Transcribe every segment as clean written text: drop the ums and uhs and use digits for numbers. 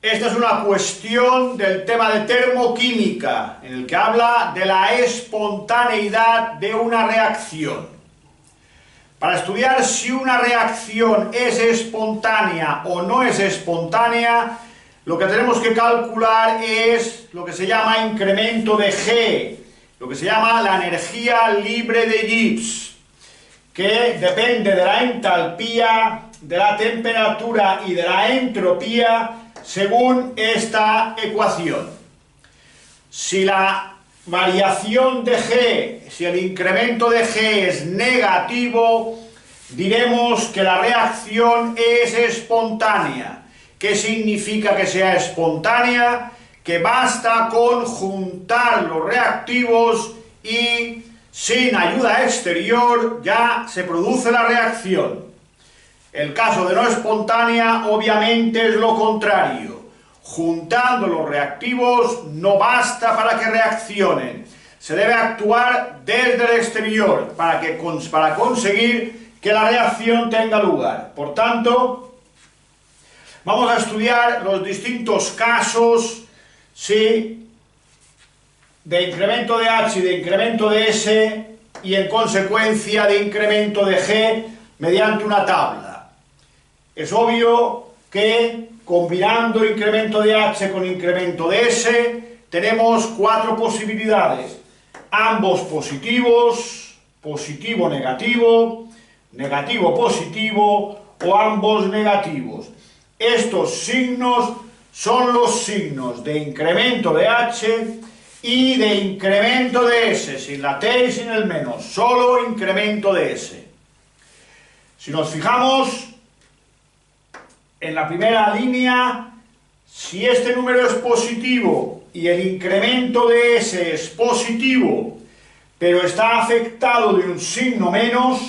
Esta es una cuestión del tema de termoquímica, en el que habla de la espontaneidad de una reacción. Para estudiar si una reacción es espontánea o no es espontánea, lo que tenemos que calcular es lo que se llama incremento de G, lo que se llama la energía libre de Gibbs, que depende de la entalpía, de la temperatura y de la entropía, según esta ecuación. Si la variación de G, si el incremento de G es negativo, diremos que la reacción es espontánea. ¿Qué significa que sea espontánea? Que basta con juntar los reactivos y sin ayuda exterior ya se produce la reacción. El caso de no espontánea obviamente es lo contrario. Juntando los reactivos no basta para que reaccionen. Se debe actuar desde el exterior para conseguir que la reacción tenga lugar. Por tanto, vamos a estudiar los distintos casos de incremento de H y de incremento de S y en consecuencia de incremento de G mediante una tabla. Es obvio que combinando incremento de H con incremento de S tenemos cuatro posibilidades. Ambos positivos, positivo-negativo, negativo-positivo o ambos negativos. Estos signos son los signos de incremento de H y de incremento de S, sin la T y sin el menos, solo incremento de S. Si nos fijamos en la primera línea, si este número es positivo y el incremento de S es positivo, pero está afectado de un signo menos,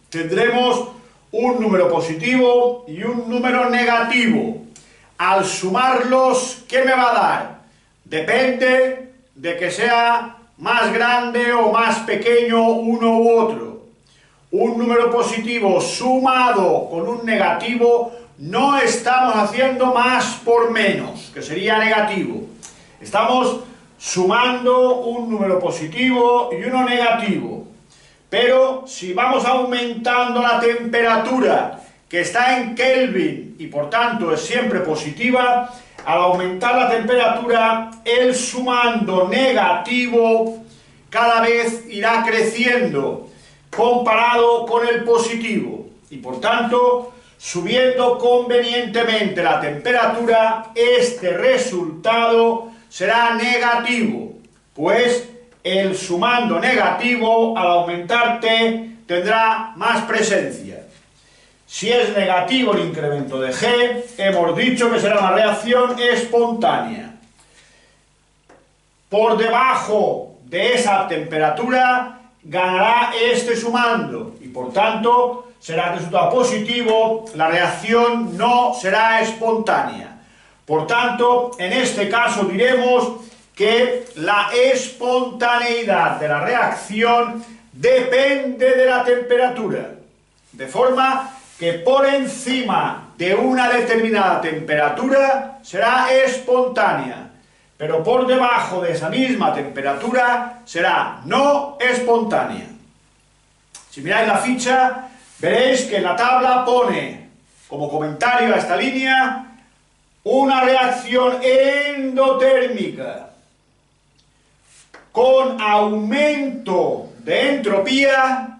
tendremos un número positivo y un número negativo. Al sumarlos, ¿qué me va a dar? Depende de que sea más grande o más pequeño uno u otro. Un número positivo sumado con un negativo, no estamos haciendo más por menos, que sería negativo. Estamos sumando un número positivo y uno negativo. Pero si vamos aumentando la temperatura, que está en Kelvin y por tanto es siempre positiva, al aumentar la temperatura, el sumando negativo cada vez irá creciendo comparado con el positivo y por tanto subiendo convenientemente la temperatura, este resultado será negativo, pues el sumando negativo al aumentar T tendrá más presencia. Si es negativo el incremento de G, hemos dicho que será una reacción espontánea. Por debajo de esa temperatura ganará este sumando y por tanto será resultado positivo, la reacción no será espontánea. Por tanto, en este caso diremos que la espontaneidad de la reacción depende de la temperatura, de forma que por encima de una determinada temperatura será espontánea, pero por debajo de esa misma temperatura será no espontánea. Si miráis la ficha, veréis que en la tabla pone, como comentario a esta línea, una reacción endotérmica con aumento de entropía.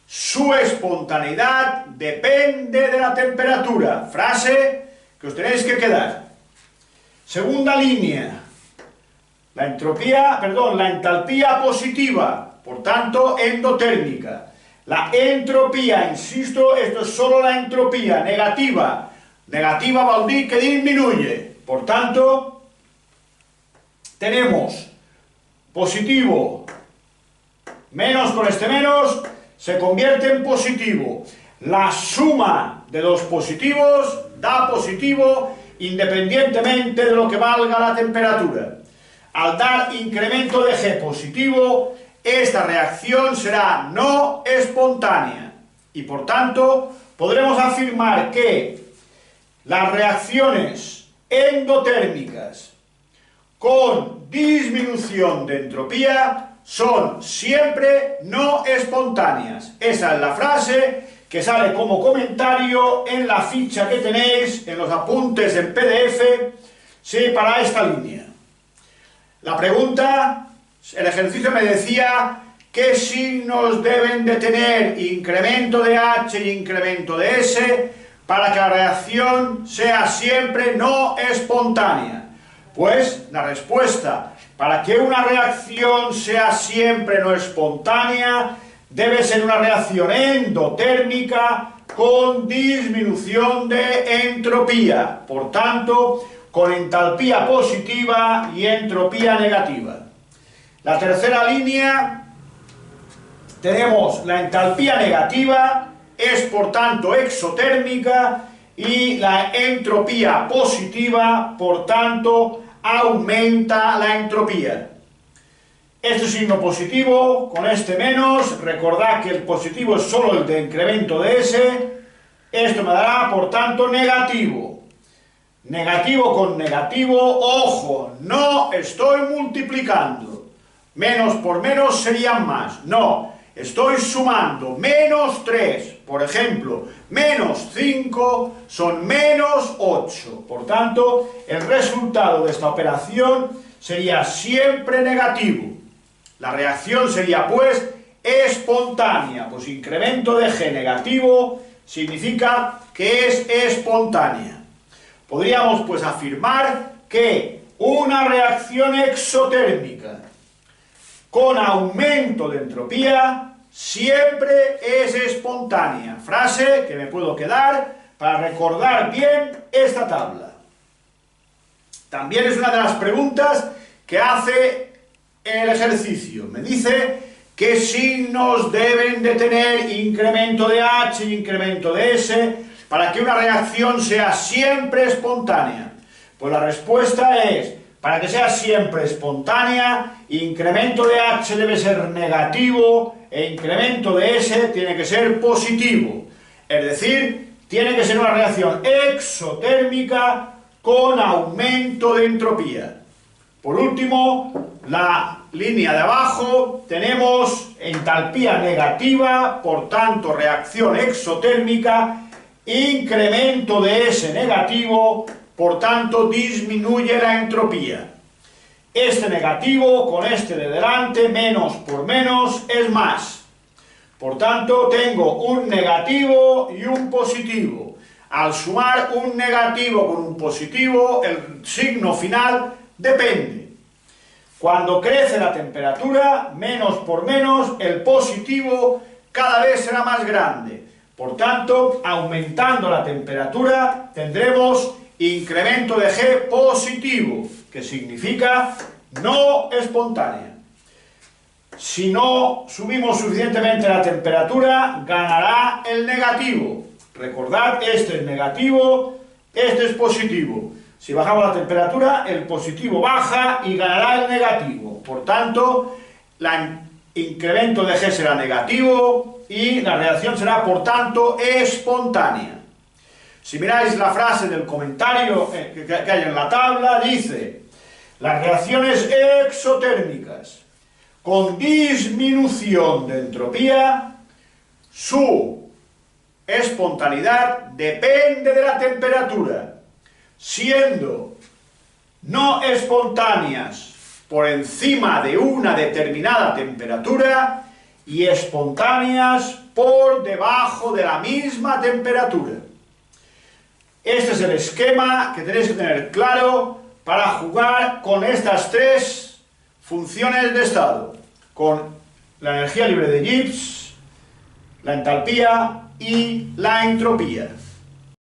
Su espontaneidad depende de la temperatura. Frase que os tenéis que quedar. Segunda línea. La entalpía positiva, por tanto endotérmica. La entropía, insisto, esto es solo la entropía negativa. Negativa vol dir que disminuye. Por tanto, tenemos positivo menos con este menos se convierte en positivo. La suma de los positivos da positivo independientemente de lo que valga la temperatura. Al dar incremento de G positivo, esta reacción será no espontánea y por tanto podremos afirmar que las reacciones endotérmicas con disminución de entropía son siempre no espontáneas. Esa es la frase que sale como comentario en la ficha que tenéis en los apuntes en PDF, sí, para esta línea. La pregunta, el ejercicio me decía qué signos deben de tener incremento de H y incremento de S para que la reacción sea siempre no espontánea. Pues la respuesta, para que una reacción sea siempre no espontánea, debe ser una reacción endotérmica con disminución de entropía, por tanto, con entalpía positiva y entropía negativa. La tercera línea, tenemos la entalpía negativa, es por tanto exotérmica, y la entropía positiva, por tanto, aumenta la entropía. Este signo positivo, con este menos, recordad que el positivo es solo el de incremento de S, esto me dará, por tanto, negativo. Negativo con negativo, ojo, no estoy multiplicando. Menos por menos serían más, no, estoy sumando. Menos 3, por ejemplo, menos 5 son menos 8. Por tanto, el resultado de esta operación sería siempre negativo. La reacción sería, pues, espontánea. Pues incremento de G negativo significa que es espontánea. Podríamos, pues, afirmar que una reacción exotérmica con aumento de entropía siempre es espontánea. Frase que me puedo quedar para recordar bien esta tabla. También es una de las preguntas que hace el ejercicio. Me dice qué signos deben de tener incremento de H y incremento de S para que una reacción sea siempre espontánea. Pues la respuesta es, para que sea siempre espontánea, incremento de H debe ser negativo e incremento de S tiene que ser positivo. Es decir, tiene que ser una reacción exotérmica con aumento de entropía. Por último, la línea de abajo, tenemos entalpía negativa, por tanto reacción exotérmica, incremento de S negativo, por tanto disminuye la entropía. Este negativo con este de delante, menos por menos, es más. Por tanto, tengo un negativo y un positivo. Al sumar un negativo con un positivo, el signo final depende. Cuando crece la temperatura, menos por menos, el positivo cada vez será más grande. Por tanto, aumentando la temperatura, tendremos incremento de G positivo, que significa no espontánea. Si no subimos suficientemente la temperatura, ganará el negativo. Recordad, este es negativo, este es positivo. Si bajamos la temperatura, el positivo baja y ganará el negativo. Por tanto, el incremento de G será negativo y la reacción será, por tanto, espontánea. Si miráis la frase del comentario que hay en la tabla, dice: las reacciones exotérmicas con disminución de entropía, su espontaneidad depende de la temperatura, siendo no espontáneas por encima de una determinada temperatura y espontáneas por debajo de la misma temperatura. Este es el esquema que tenéis que tener claro para jugar con estas tres funciones de estado, con la energía libre de Gibbs, la entalpía y la entropía.